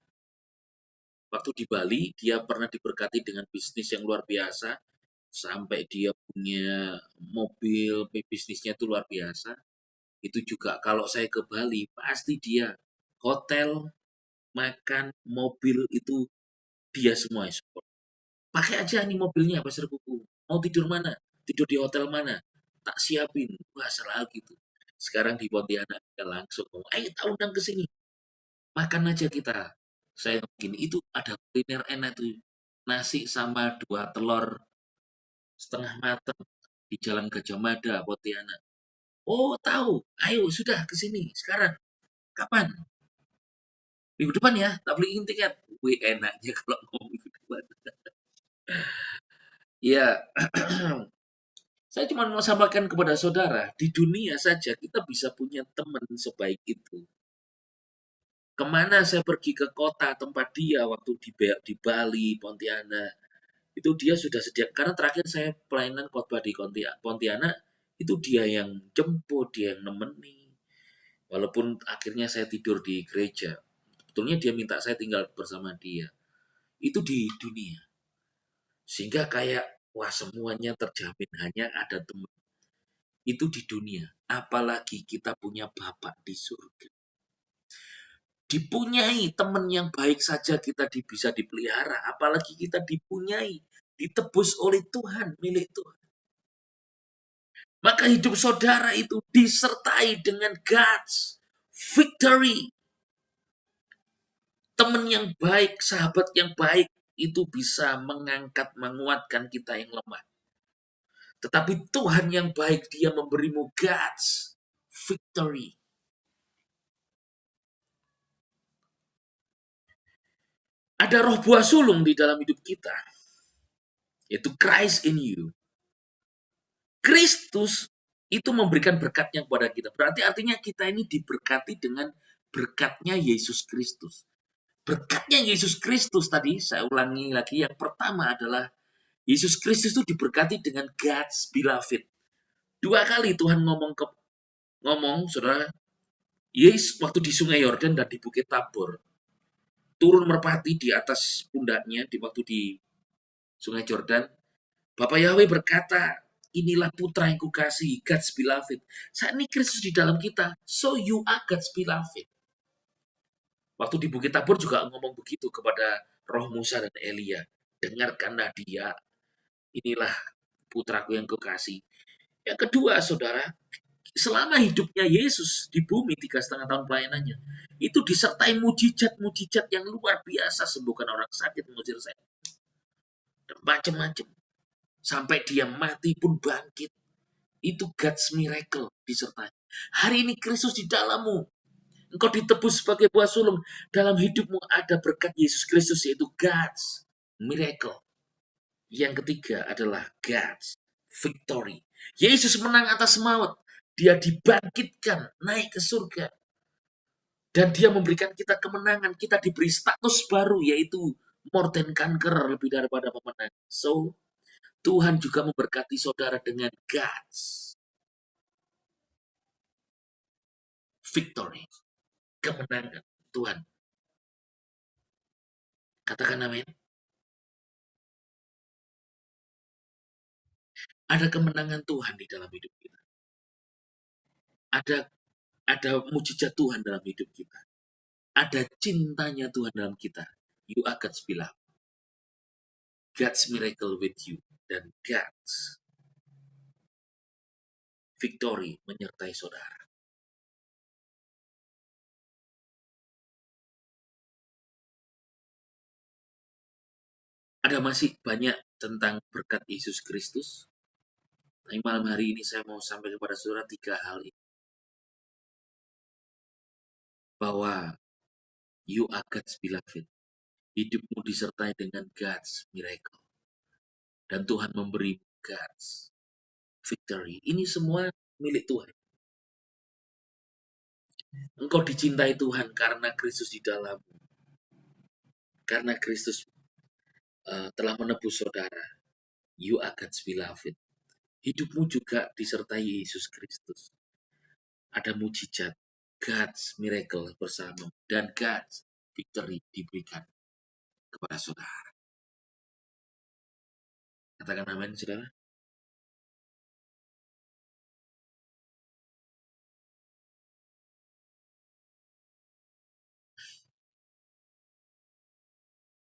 Waktu di Bali, dia pernah diberkati dengan bisnis yang luar biasa, sampai dia punya mobil, bisnisnya itu luar biasa. Itu juga kalau saya ke Bali, pasti dia hotel, makan, mobil itu dia semua yang support. Pakai aja nih mobilnya, Pastor Kuku. Mau tidur mana? Tidur di hotel mana? Tak siapin. Wah, selalu gitu. Sekarang di Pontianak, dia langsung ngomong, ayo tak undang ke sini. Makan aja kita. Saya begini, itu ada kuliner enak tuh. Nasi sama 2 telur setengah matang di Jalan Gajah Mada, Pontianak. Oh, tahu. Ayo, sudah ke sini sekarang. Kapan? Minggu depan ya, tak beliin tiket. Wih, enaknya kalau mau minggu depan. Ya, saya cuma mau sampaikan kepada saudara, di dunia saja kita bisa punya teman sebaik itu. Kemana saya pergi ke kota tempat dia waktu di Bali, Pontianak, itu dia sudah sedia. Karena terakhir saya pelayanan khotbah di Pontianak, itu dia yang jemput, dia yang nemeni. Walaupun akhirnya saya tidur di gereja, sebetulnya dia minta saya tinggal bersama dia. Itu di dunia. Sehingga kayak, wah semuanya terjamin, hanya ada teman. Itu di dunia. Apalagi kita punya Bapak di surga. Dipunyai teman yang baik saja kita bisa dipelihara. Apalagi kita dipunyai, ditebus oleh Tuhan, milik Tuhan. Maka hidup saudara itu disertai dengan God's victory. Teman yang baik, sahabat yang baik, itu bisa mengangkat, menguatkan kita yang lemah. Tetapi Tuhan yang baik, dia memberimu God's victory. Ada roh buah sulung di dalam hidup kita, yaitu Christ in you. Kristus itu memberikan berkatnya kepada kita. Berarti artinya kita ini diberkati dengan berkatnya Yesus Kristus. Berkatnya Yesus Kristus tadi, saya ulangi lagi, yang pertama adalah Yesus Kristus itu diberkati dengan God's beloved. 2 kali Tuhan ngomong, saudara, Yesus waktu di Sungai Yordan dan di Bukit Tabor, turun merpati di atas pundaknya di waktu di Sungai Yordan. Bapak Yahweh berkata, inilah putra yang kukasihi, God's beloved. Saat ini Kristus di dalam kita, so you are God's beloved. Waktu di Bukit Tabor juga ngomong begitu kepada roh Musa dan Elia. Dengarkanlah dia, inilah putraku yang kukasihi. Yang kedua, saudara, selama hidupnya Yesus di bumi 3,5 tahun pelayanannya, itu disertai mujizat-mujizat yang luar biasa, sembuhkan orang sakit, mengusir setan, dan macam-macam. Sampai dia mati pun bangkit. Itu God's miracle disertai. Hari ini Kristus di dalammu. Engkau ditebus sebagai buah sulung. Dalam hidupmu ada berkat Yesus Kristus, yaitu God's miracle. Yang ketiga adalah God's victory. Yesus menang atas maut. Dia dibangkitkan, naik ke surga. Dan dia memberikan kita kemenangan. Kita diberi status baru, yaitu more than conqueror, lebih daripada pemenang. So, Tuhan juga memberkati saudara dengan God's victory. Kemenangan Tuhan. Katakan amin. Ada kemenangan Tuhan di dalam hidup kita. Ada mujizat Tuhan dalam hidup kita. Ada cintanya Tuhan dalam kita. You are God's beloved. God's miracle with you. Dan God's victory menyertai saudara. Ada masih banyak tentang berkat Yesus Kristus. Tapi malam hari ini saya mau sampaikan kepada saudara 3 hal ini. Bahwa you are God's beloved. Hidupmu disertai dengan God's miracle. Dan Tuhan memberi God's victory. Ini semua milik Tuhan. Engkau dicintai Tuhan karena Kristus di dalammu. Karena Kristus telah menebus saudara. You are God's beloved. Hidupmu juga disertai Yesus Kristus. Ada mujizat, God's miracle bersama, dan God's victory diberikan kepada saudara. Katakan amin, saudara.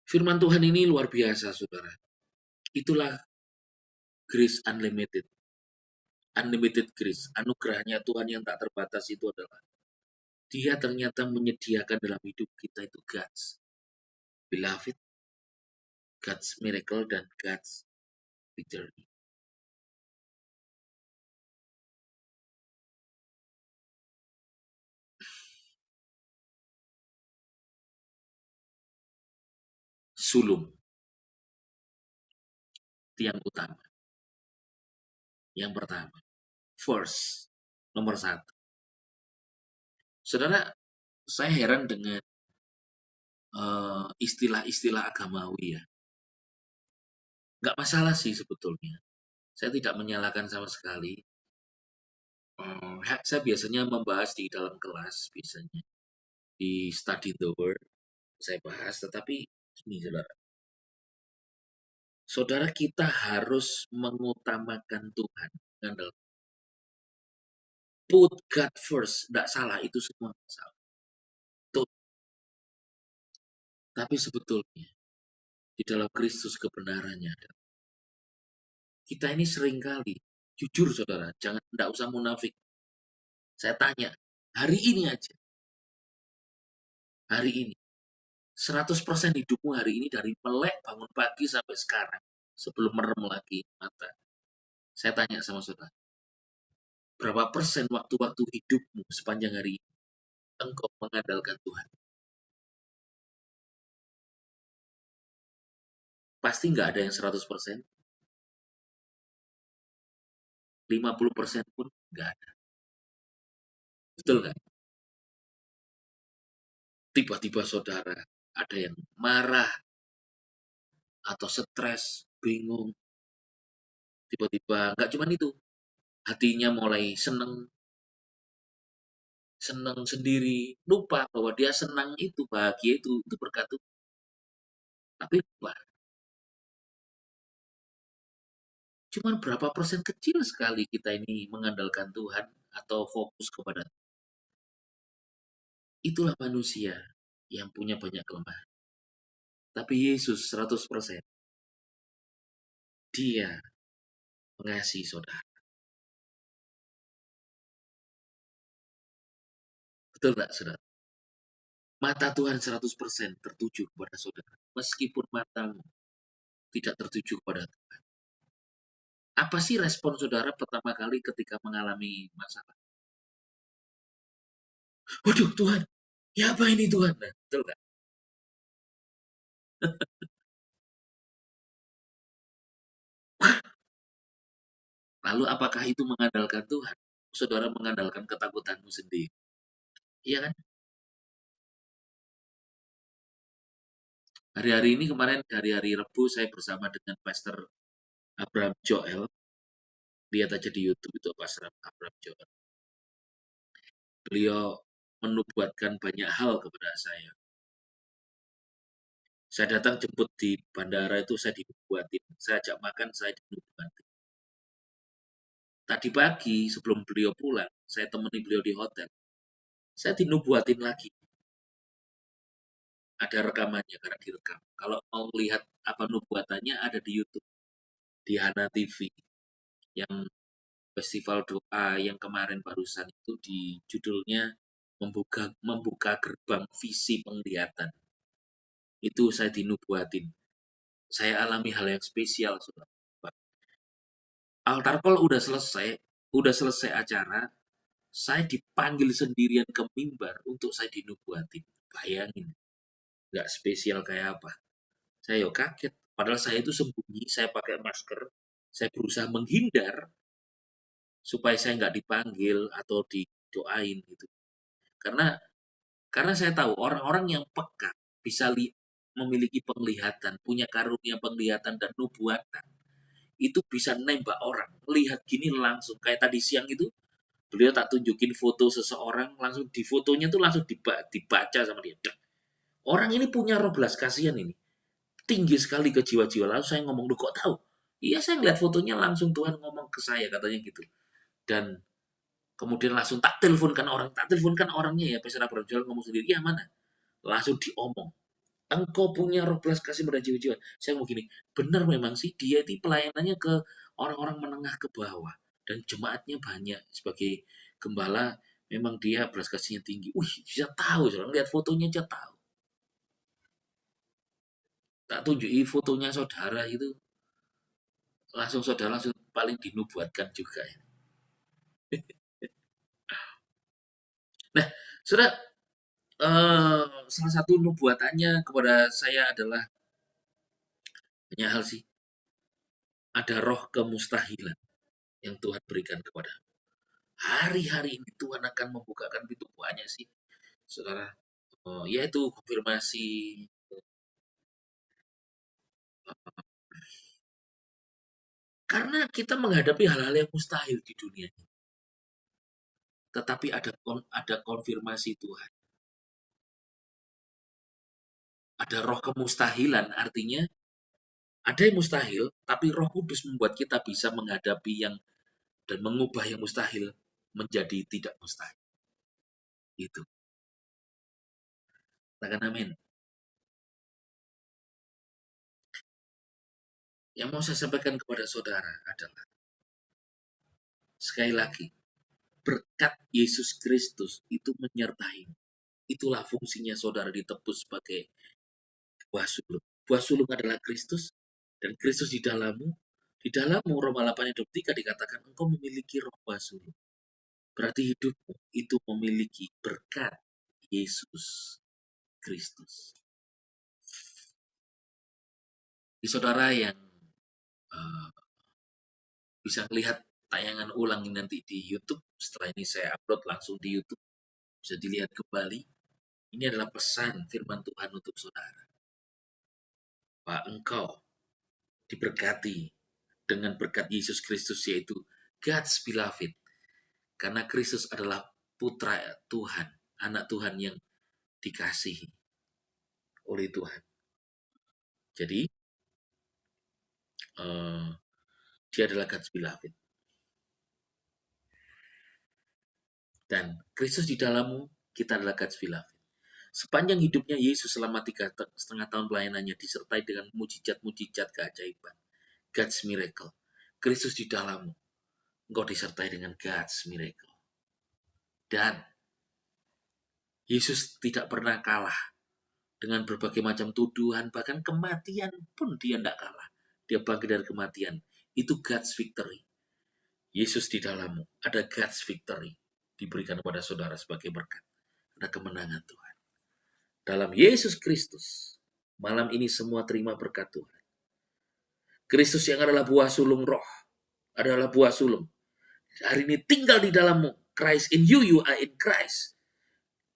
Firman Tuhan ini luar biasa, saudara. Itulah grace unlimited. Unlimited grace, anugerahnya Tuhan yang tak terbatas itu adalah dia ternyata menyediakan dalam hidup kita itu God's beloved, God's miracle, dan God's victory. Sulung, tiang utama. Yang pertama, first, nomor 1. Saudara, saya heran dengan istilah-istilah agamawi ya. Nggak masalah sih sebetulnya. Saya tidak menyalahkan sama sekali. Saya biasanya membahas di dalam kelas, biasanya di study the word. saya bahas, tetapi gini saudara. Saudara kita harus mengutamakan Tuhan. Put God first. Tidak salah, itu semua nggak salah. Tuh, tapi sebetulnya di dalam Kristus kebenarannya ada. Kita ini seringkali, jujur saudara, jangan tidak usah munafik. Saya tanya, hari ini aja, hari ini, 100% hidupmu hari ini dari melek bangun pagi sampai sekarang, sebelum merem lagi mata. Saya tanya sama saudara, berapa persen waktu-waktu hidupmu sepanjang hari ini engkau mengandalkan Tuhan? Pasti nggak ada yang 100%, 50% pun nggak ada. Betul nggak? Tiba-tiba saudara ada yang marah atau stres, bingung, tiba-tiba nggak cuma itu, hatinya mulai seneng, seneng sendiri, lupa bahwa dia senang itu, bahagia itu berkat Tuhan. Tapi lupa, cuman berapa persen kecil sekali kita ini mengandalkan Tuhan atau fokus kepada Tuhan. Itulah manusia yang punya banyak kelemahan. Tapi Yesus 100%, dia mengasihi saudara. Betul nggak saudara? Mata Tuhan 100% tertuju kepada saudara. Meskipun matamu tidak tertuju kepada Tuhan. Apa sih respon saudara pertama kali ketika mengalami masalah? Waduh Tuhan, ya apa ini Tuhan? Nah, betul nggak? Lalu apakah itu mengandalkan Tuhan? Saudara mengandalkan ketakutanmu sendiri. Iya kan? Hari-hari ini kemarin hari-hari Rebu saya bersama dengan Pastor Abraham Joel. Lihat aja di YouTube itu Pastor Abraham Joel. Beliau menubuatkan banyak hal kepada saya. Saya datang jemput di bandara itu saya dinubuatin. Saya ajak makan, saya dinubuatin. Tadi pagi sebelum beliau pulang, saya temani beliau di hotel. Saya dinubuatin lagi. Ada rekamannya karena direkam. Kalau mau lihat apa nubuatannya ada di YouTube, di Hana TV yang festival doa yang kemarin barusan itu di judulnya membuka gerbang visi penglihatan. Itu saya dinubuatin. Saya alami hal yang spesial, saudara. Altar call udah selesai acara, saya dipanggil sendirian ke mimbar untuk saya dinubuatin. Bayangin, nggak spesial kayak apa. Saya yuk kaget. Padahal saya itu sembunyi, saya pakai masker, saya berusaha menghindar supaya saya nggak dipanggil atau didoain gitu. Karena karena saya tahu orang-orang yang peka bisa memiliki penglihatan, punya karunia penglihatan dan nubuatan, itu bisa nembak orang. Lihat gini langsung kayak tadi siang itu beliau tak tunjukin foto seseorang, langsung di fotonya tuh langsung dibaca sama dia. Orang ini punya roh belas kasihan ini. Tinggi sekali ke jiwa-jiwa. Lalu saya ngomong, lu kok tahu? Iya saya ngeliat fotonya langsung Tuhan ngomong ke saya katanya gitu. Dan kemudian langsung tak teleponkan orangnya ya, peserta berjualan ngomong sendiri, ya mana? Langsung diomong. Engkau punya roh belas kasih pada jiwa-jiwa. Saya ngomong gini, benar memang sih dia itu pelayanannya ke orang-orang menengah ke bawah. Dan jemaatnya banyak. Sebagai gembala, memang dia belas kasihnya tinggi. Wih, bisa tahu. Lihat fotonya aja tahu. Tak tunjuki fotonya saudara itu. Langsung saudara langsung paling dinubuatkan juga. Nah, saudara, salah satu nubuatannya kepada saya adalah banyak hal sih. Ada roh kemustahilan yang Tuhan berikan kepada hari-hari ini Tuhan akan membukakan pintu banyak sih, saudara. Yaitu konfirmasi. Karena kita menghadapi hal-hal yang mustahil di dunia ini. Tetapi ada konfirmasi Tuhan. Ada roh kemustahilan, artinya ada yang mustahil, tapi Roh Kudus membuat kita bisa menghadapi yang dan mengubah yang mustahil menjadi tidak mustahil. Itu. Katakan amin. Yang mau saya sampaikan kepada saudara adalah, sekali lagi, berkat Yesus Kristus itu menyertai. Itulah fungsinya saudara ditebus sebagai buah sulung. Buah sulung adalah Kristus, dan Kristus di dalammu. Di dalammu, Roma 8:23 dikatakan, engkau memiliki roh buah sulung. Berarti hidupmu itu memiliki berkat Yesus Kristus. Di saudara yang uh, bisa melihat tayangan ulang ini nanti di YouTube, setelah ini saya upload langsung di YouTube, bisa dilihat kembali. Ini adalah pesan firman Tuhan untuk saudara. Bahwa engkau diberkati dengan berkat Yesus Kristus, yaitu God's beloved. Karena Kristus adalah putra Tuhan, anak Tuhan yang dikasihi oleh Tuhan. Jadi, dia adalah God's beloved. Dan Kristus di dalammu, kita adalah God's beloved. Sepanjang hidupnya Yesus selama 3,5 tahun pelayanannya disertai dengan mujizat-mujizat keajaiban. God's miracle. Kristus di dalammu, engkau disertai dengan God's miracle. Dan Yesus tidak pernah kalah dengan berbagai macam tuduhan, bahkan kematian pun dia tidak kalah. Dia bangkit dari kematian. Itu God's victory. Yesus di dalammu, ada God's victory diberikan kepada saudara sebagai berkat. Ada kemenangan Tuhan. Dalam Yesus Kristus, malam ini semua terima berkat Tuhan. Kristus yang adalah buah sulung roh, adalah buah sulung. Hari ini tinggal di dalammu. Christ in you, you are in Christ.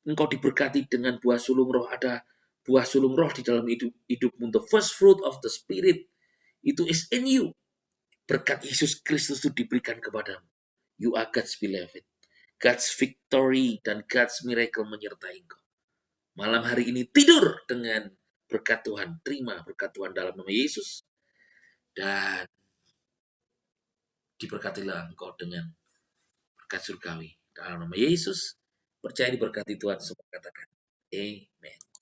Engkau diberkati dengan buah sulung roh. Ada buah sulung roh di dalam hidupmu. The first fruit of the Spirit, itu is in you. Berkat Yesus Kristus itu diberikan kepadamu. You are God's beloved. God's victory dan God's miracle menyertai engkau. Malam hari ini tidur dengan berkat Tuhan. Terima berkat Tuhan dalam nama Yesus. Dan diberkatilah engkau dengan berkat surgawi. Dalam nama Yesus, percaya diberkati Tuhan. Semua katakan, Amen.